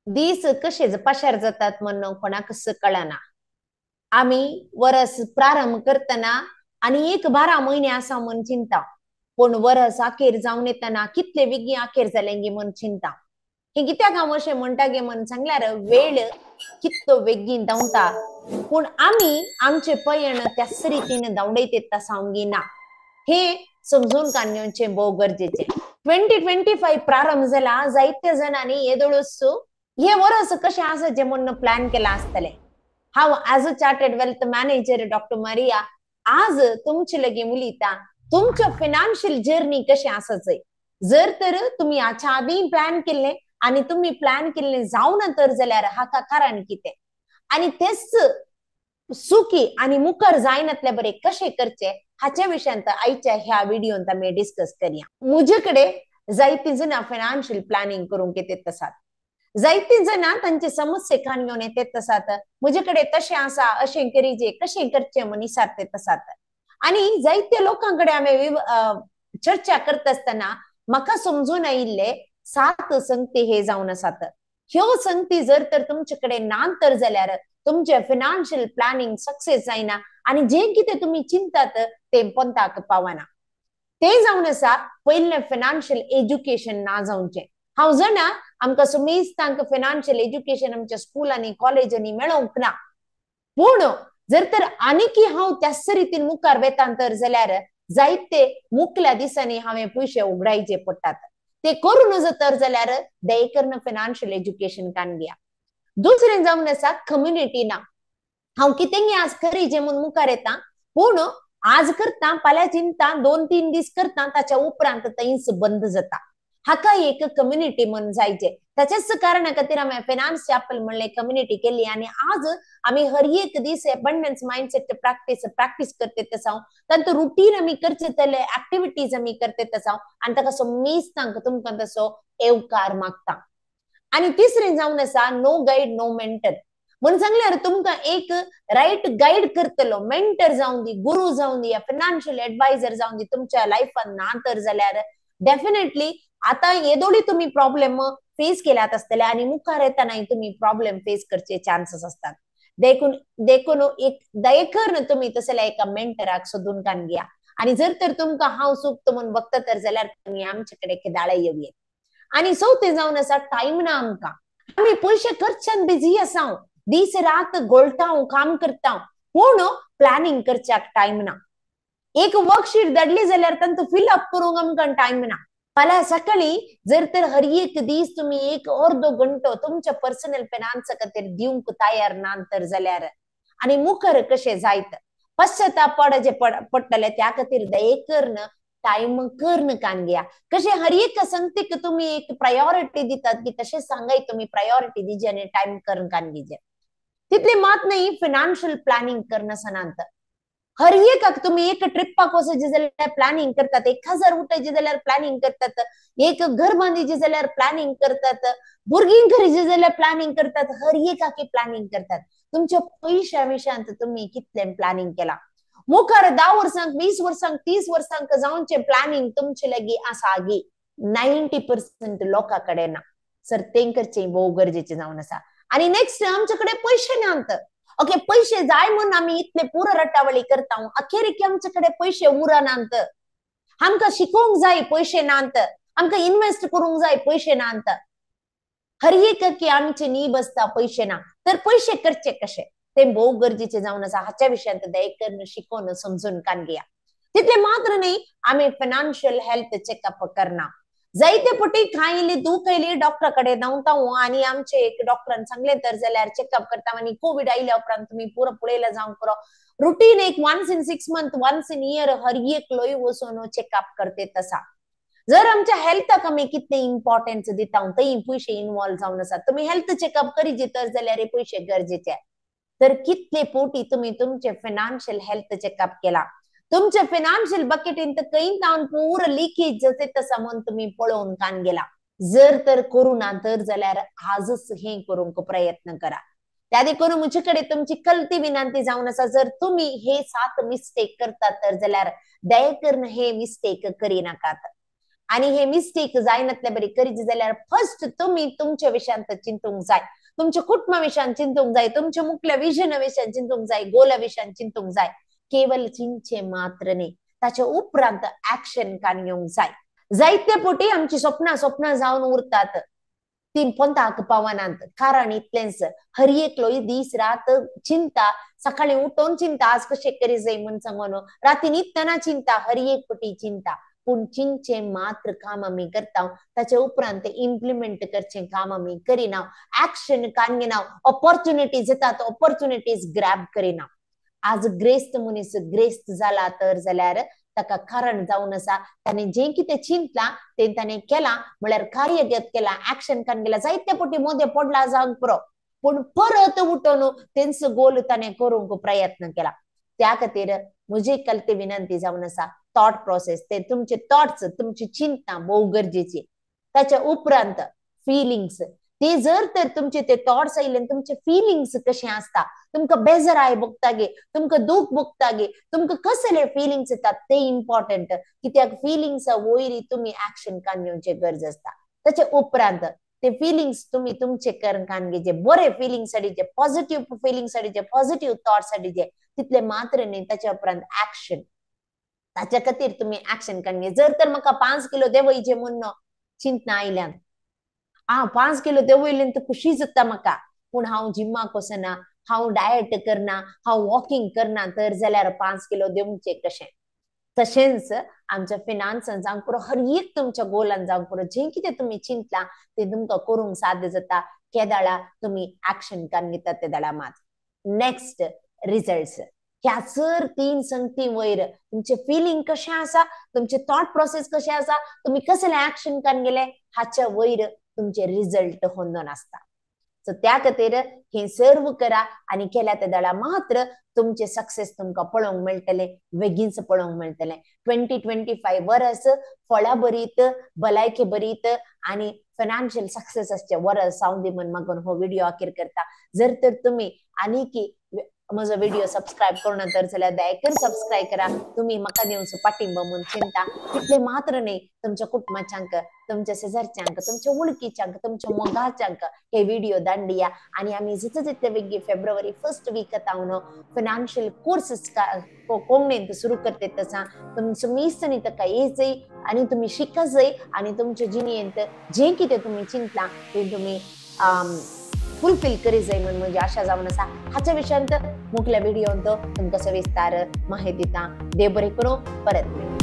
दीस कशे पाशार जातात म्हणणं कोणाक कळना. आम्ही वरस प्रारंभ करतना आणि एक 12 महिने असा मन चिंता. पण वरस अखेर जाऊन येताना कितले विगी अखेर जालेंगी मन चिंता. हे कित्याक हांव अशें म्हणटा गे मन सांगल्यार वेळ कितलो बेगीन धांवता. पूण आमी आमचे पयण त्याच रितीन धांवडयतात सांगी ना. हे समजून काडचें भोव गरजेचें. 2025 प्रारंभ जाला जायत्या जणांनी येदोळूच हे वर्स कशें आसाचें म्हणून प्लॅन केला आसतलें. हांव as a chartered wealth manager doctor Maria आज तुमचे लगे उलयता तुमचं फायनान्शियल जर्नी कशें आसाचें. जर तर तुम्ही हाच्या आदीं प्लॅन केल्लें आनी तुम्ही प्लॅन केल्लें जावना तर जाल्यार हाका कारण कितें आनी तेच सुखी आणि मुखार जायनातले बरे कशे करचे हाच्या विशयांत आयच्या ह्या व्हिडिओंत आमी डिस्कस करया. मुझेकडे जायतीं जणां फायनान्शियल प्लॅनिंग करूंक येतात आसात. जायतीं जणां तांचे समस्ये कान घेवन येतात आसात. मुझेकडे तशें आसा अशें करीजे कशें करचें म्हूण विचारतात आसात. आनी जायत्या लोकांकडे आमी चर्चा करता आसतना म्हाका समजून आयिल्ले 7 संगती हे जावन आसात. ह्यो संगती जर तर तुमचे कडेन ना तर जाल्यार तुमचे फायनान्शियल प्लॅनिंग सक्सेस जायना आनी जें कितें तुमी चिंतात तें पंताक पावना. ते जावन आसा पयलें फायनान्शियल एज्युकेशन ना जावचें. हांव जाणा आमकां समेस्तांक फायनान्शियल एज्युकेशन आमच्या स्कुलांनी कॉलेजांनी मेळोंक ना. पूण जर तर आनीक हांव त्याच रितीन मुखार वेतां तर जाल्यार जायते मुखल्या दिसांनी हांवें पयशे उगडायचे पडटात. ते करून तर जाल्यार दयेकरन फायनान्शियल एज्युकेशन कान घेया. दुसरें जावन आसा कम्युनिटी ना. हांव कितेंय आज करीजे म्हूण मुखार येता पूण आज करता फाल्यां चिंता 2-3 दीस करता ताच्या उपरांत थंयच बंद जाता. हाका एक कम्युनिटी म्हूण जायचे. त्याच्याच कारणा खातीर हांवें फायनान्स चॅपल म्हणलें कम्युनिटी केली आनी आज आमी हर एक दीस एबंडन्स माइंडसेट प्रॅक्टीस करतात आसाव. तांचो रुटीन आमी करचे तले ऍक्टिव्हिटीज आमी करतात आसाव आनी ताका समेस्तांक तुमकां तसो येवकार मागता. आणि तिसरें जावन आसा नो गाईड नो मेंटर म्हणून सांगल्यार तुमकां एक राईट गाईड करतलो मेंटर जावन दी गुरु जावन दी फायनान्शियल एडवायझर जावन दी तुमच्या लायफान ना तर जाल्यार डेफिनेटली आता येदोळी तुम्ही प्रॉब्लेम फेस केल्यात आसतले आनी मुखार येतानाय तुम्ही प्रॉब्लेम फेस करचे चान्सेस असतात. देखून एक दयेकरन तुम्ही तसल्या एका मेंटराक सोदून कान घेया. आणि जर तर तुमकां हांव सुक्त म्हणून बघता तर जाल्यार तुम्ही आमचे कडेन केदाळे येवये. आणि चौथे जावन आसा टाइम ना आमकां. आमी पयशे करच्यान बिझी आसाव दीस रात गोळटाव काम करता पूण प्लॅनिंग करच्याक टाइम ना. एक वर्कशीट धाडली जाल्यार तांचो फिलअप करूंक आमकां टाइम ना. फाल्यां सकाळी जर तर हर एक दीस तुम्ही एक अर्दो घंटो तुमच्या पर्सनल फायनान्स खातीर दिवंक तयार ना तर जाल्यार आनी मुखार कशें जायत पश्चाताप जे पडटले त्या खातीर दयेकरन टाइम करन कान घेया. कशें हर एक संगतीक तुम्ही एक प्रायोरिटी दितात की तशें सांगाय तुम्ही प्रायोरिटी दिजे आनी टाइम करन कान घेजे. तितले मात नाही फायनान्शियल प्लॅनिंग करणं सणांत हर एकाक तुम्ही एक ट्रिपाक वचचे जाल्यार प्लॅनिंग करतात 1000 उठायचे जाल्यार प्लॅनिंग करतात एक घर बांदीचे जाल्यार प्लॅनिंग करतात भुरगीं करीचे जाल्यार प्लॅनिंग करतात हर एकाकी प्लॅनिंग करतात. तुमच्या पयशा विशयांत तुम्ही कितले प्लॅनिंग केला मुखार 10 वर्सांक 20 वर्सांक 30 वर्सांक जावनचे प्लॅनिंग तुमचे लगी आसा गी 90% लोकांकडे ना. सर ते करचे भोव गरजेचे जावन आसा. आणि नेक्स्ट आमच्याकडे पैसे नांत. ओके पैसे जाय म्हणून आम्ही इतले पुरं रटावळी करता अखेर आमच्याकडे पैसे उरनांत. आमकां शिकोवंक जाय पैसे नांत आमकां इन्वेस्ट करूंक जाय पैसे नांत. हर एक की आमचे नी बसता पैसे ना तर पैसे करचे कशे ते भोव गरजेचे जावन आसा. हाच्या विशयांत दयेकरन शिकोवन समजून कान घेया. तितले मात्र नाही आम्ही फायनान्शियल हेल्थ चेकअप करना. जायते पटी खायली दूख येयली डॉक्टर कडेन धांवता आनी आमचे एक डॉक्टरान सांगलें तर जाल्यार चेकअप करता आनी कोविड आयल्या उपरांत तुमी पुरो पळयला जावंक पुरो रुटीन एक once in 6 month once in year हर एक लोय वचून चेकअप करते आसा. जर आमच्या हेल्थाक आमी कितले इम्पॉर्टन्स दिता थंय पयशे इन्वॉल्व जावन आसा. तुम्ही हेल्थ चेकअप करीचे तर जाल्यार पयशे गरजेचे. तर कितले पोटी तुम्ही तुमचे फायनान्शियल हेल्थ चेकअप केला तुमच्या फायनान्शियल बकेटीन कहीं जावन पूर लिकेज जसे तसा म्हणून तुम्ही पळोवन कान गेला. जर तर करू ना तर जाल्यार आजच हे करूंक प्रयत्न करा. त्या देखून मुझेकडे तुमची कलती विनंती जावन आसा जर तुम्ही हे 7 मिस्टेक करता तर जाल्यार दयेकरन हे मिस्टेक करी नाकात. आणि हे मिस्टेक जायनातल्या बरी करीची जाल्यार फर्स्ट तुम्ही तुमच्या विशयांत चिंतूंक जाय, तुमच्या कुटुंबा विशयान चिंतूंक जाय, तुमच्या मुखल्या विजन विशयान चिंतूंक जाय, गोला विशयान चिंतूंक जाय. केवळ चिंचे मात्र न्ही, ताच्या उपरांत ऍक्शन कान घेवंक जाय. जायते पोटी आमची स्वप्न जावन उरतात तीन पंथाक पावनांत. कारण इतलेंच हर एकलो दीस रात चिंता, सकाळी उठून चिंता आज कशें करी जाय म्हण सांगून, राती न्हिदतना चिंता, हर एक पटी चिंता. पूण चिंचे मात्र काम आमी करता, ताच्या उपरांत इम्प्लिमेंट करचें काम आमी करिना, ऍक्शन कान घेना, ऑपॉर्च्युनिटीज येतात ऑपॉर्च्युनिटीज ग्रॅब करिना. आज ग्रेस्त मनीस ग्रेस्त जाला तर जाल्यार ताका कारण जावन आसा, ताणे जे कितें चिंतला ते ताणे केला, म्हळ्यार कार्यगत केला, ऍक्शन कान गेला. जायते पटी मोदे पडला जावंक पुरो, पूण परत उठून तेंच गोल ताणे करूंक प्रयत्न केला. त्या खातीर म्हजी कलते विनंती जावन आसा, थॉट प्रोसेस ते तुमचे थॉट्स, तुमची चिंता भोव गरजेची. ताच्या उपरांत फिलिंग्स, ते जर तर तुमचे ते थॉट्स आयले तुमचे फिलिंग्स कशें आसता, तुमकां बेजाराय भोगतागे, तुमकां दूख भोगतागे, तुमकां कसले फिलिंग्स येतात ते इम्पॉर्टंट. कित्याक फिलिंग्स वयरी तुम्ही ऍक्शन कान घेवचे गरज आसता. ताचे उपरांत ते फिलिंग्स तुम्ही तुमचे कान घेवचे, बरे फिलिंग्स हाडीचे, पॉझिटिव्ह फिलिंग्स हाडीचे, पॉझिटिव्ह थॉट्स हाडीचे, तितले मात्र न्ही. ताच्या उपरांत ऍक्शन, ताच्या खातीर तुम्ही ऍक्शन कान घे. जर तर म्हाका 5 किलो देंवयचे म्हूण चिंतना आयल्यान, 5 किलो देंवयले तर खुशी जाता म्हाका, पूण हांव जिम्माक वचना, हांव डायट करना, हांव वॉकिंग करना, तर जाल्यार 5 किलो देंवचे कशें. तशेंच आमच्या फिनान्सान जावंक पुरो, हर एक तुमच्या गोलान जावंक पुरो, जे कितें तुमी चिंतला ते तुमकां करूंक साध्य जाता, केदाळा तुम्ही ऍक्शन कान घेतात ते दाडा मात. Next results. ह्या जर 3 संगती वयर तुमचे फिलिंग कशें आसा, तुमचे थॉट प्रोसेस कशें आसा, तुम्ही कसले ऍक्शन कान गेले, हाच्या वयर तुमचे रिजल्ट होंदोन आसता. सो त्या खातीर हे सर्व करा आणि केल्या ते दाडा मात्र तुमचे सक्सेस तुमकां पळोवंक मेळटले, बेगीनच पळोवंक मेळटले. 2025 वर्स फळां बरीत, भलायकी बरीत आणि फायनान्शियल सक्सेस असचे वर्स जावं दी म्हण मागून हो व्हिडिओ अखेर करता. जर तर तुम्ही आनीक म्हजो व्हिडिओ सबस्क्राईब करूना तर जाल्यार दयाकरून सबस्क्राईब करा. तुम्ही म्हाका दिवचो पाठिंबो म्हूण चिंता, तितले मात्र न्ही, तुमच्या कुटुंबाच्यांक, तुमच्या शेजारच्यांक, तुमच्या वळखीच्यांक, तुमच्या मोगाच्यांक हे व्हिडिओ धाडया. आणि आम्ही जितले जितले वेगळी फेब्रुवारी 1st वीकात हांव फायनान्शियल कोर्सेस कोंगणेंत सुरू करते तसा तुमचं मिसनी ताका येजय आणि तुम्ही शिकजय आणि तुमच्या जिणेंत जे कितें तुम्ही चिंतला ते तुम्ही फुलफिल करी जाय म्हणून म्हजी आशा जावन आसा. हाच्या विशयांत मुखल्या व्हिडिओंत तुमकां सविस्तार माहिती दिता. देव बरें करूं. परत